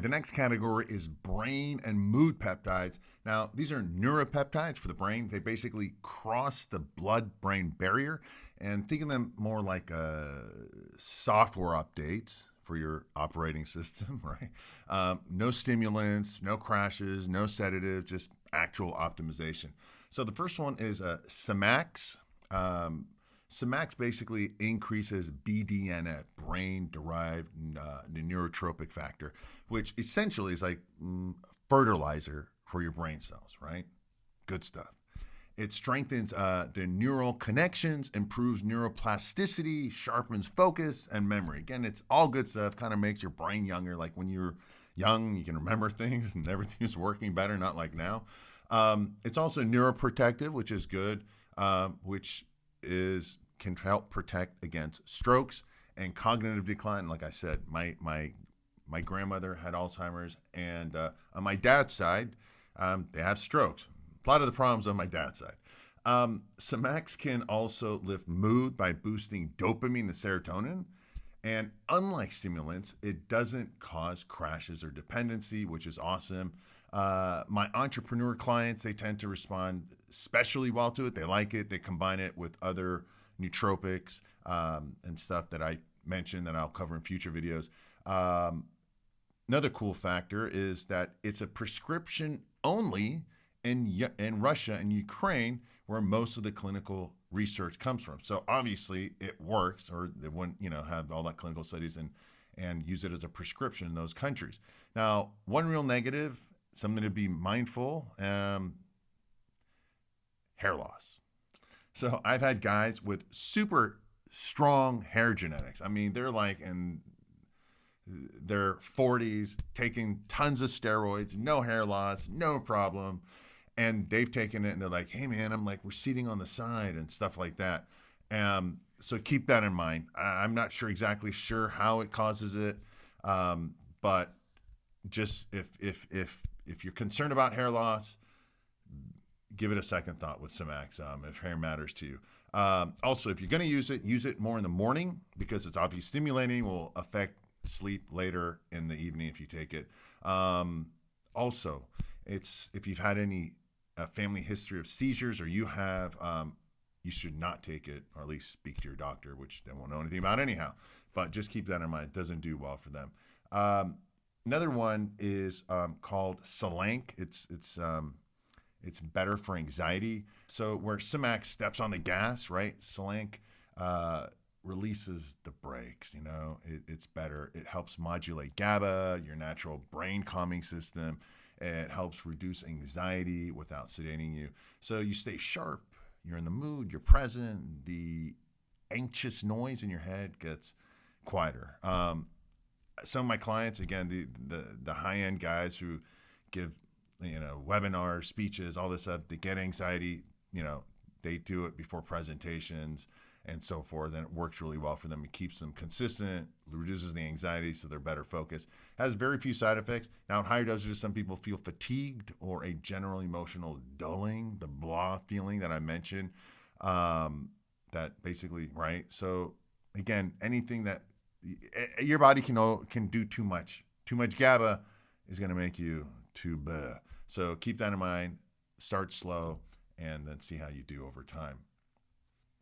The next category is brain and mood peptides. Now, these are neuropeptides for the brain. They basically cross the blood-brain barrier, and think of them more like software updates for your operating system, right? No stimulants, no crashes, no sedative, just actual optimization. So the first one is Semax. Semax basically increases BDNF, brain-derived neurotropic factor, which essentially is like fertilizer for your brain cells, right? Good stuff. It strengthens the neural connections, improves neuroplasticity, sharpens focus and memory. Again, it's all good stuff, kind of makes your brain younger. Like when you're young, you can remember things and everything's working better, not like now. It's also neuroprotective, which is good, which can help protect against strokes and cognitive decline. Like I said, my grandmother had Alzheimer's, and on my dad's side, they have strokes. A lot of the problems on my dad's side. Semax can also lift mood by boosting dopamine and serotonin. And unlike stimulants, it doesn't cause crashes or dependency, which is awesome. My entrepreneur clients, they tend to respond especially well to it. They like it. They combine it with other nootropics and stuff that I mentioned that I'll cover in future videos. Another cool factor is that it's a prescription only in Russia and Ukraine, where most of the clinical research comes from. So obviously it works, or they wouldn't, have all that clinical studies and use it as a prescription in those countries. Now, one real negative, something to be mindful, hair loss. So I've had guys with super strong hair genetics. I mean, they're like in their 40s, taking tons of steroids, no hair loss, no problem. And they've taken it and they're like, hey man, I'm like receding on the side and stuff like that. So keep that in mind. I'm not exactly sure how it causes it. But just if you're concerned about hair loss, give it a second thought with Semax if hair matters to you. Also, if you're going to use it more in the morning, because it's obviously stimulating, will affect sleep later in the evening if you take it. Also, if you've had any family history of seizures, or you have, you should not take it, or at least speak to your doctor, which they won't know anything about anyhow. But just keep that in mind. It doesn't do well for them. Another one is called Selank. It's better for anxiety. So where Semax steps on the gas, right? Selank releases the brakes. It's better. It helps modulate GABA, your natural brain calming system. It helps reduce anxiety without sedating you. So you stay sharp. You're in the mood. You're present. The anxious noise in your head gets quieter. Some of my clients, again, the high-end guys who give webinars, speeches, all this stuff, they get anxiety, they do it before presentations and so forth, and it works really well for them. It keeps them consistent, reduces the anxiety, so they're better focused. Has very few side effects. Now, in higher dosages, some people feel fatigued or a general emotional dulling, the blah feeling that I mentioned, that basically, right? So again, anything that your body can do too much. Too much GABA is going to make you too blah. So keep that in mind. Start slow and then see how you do over time.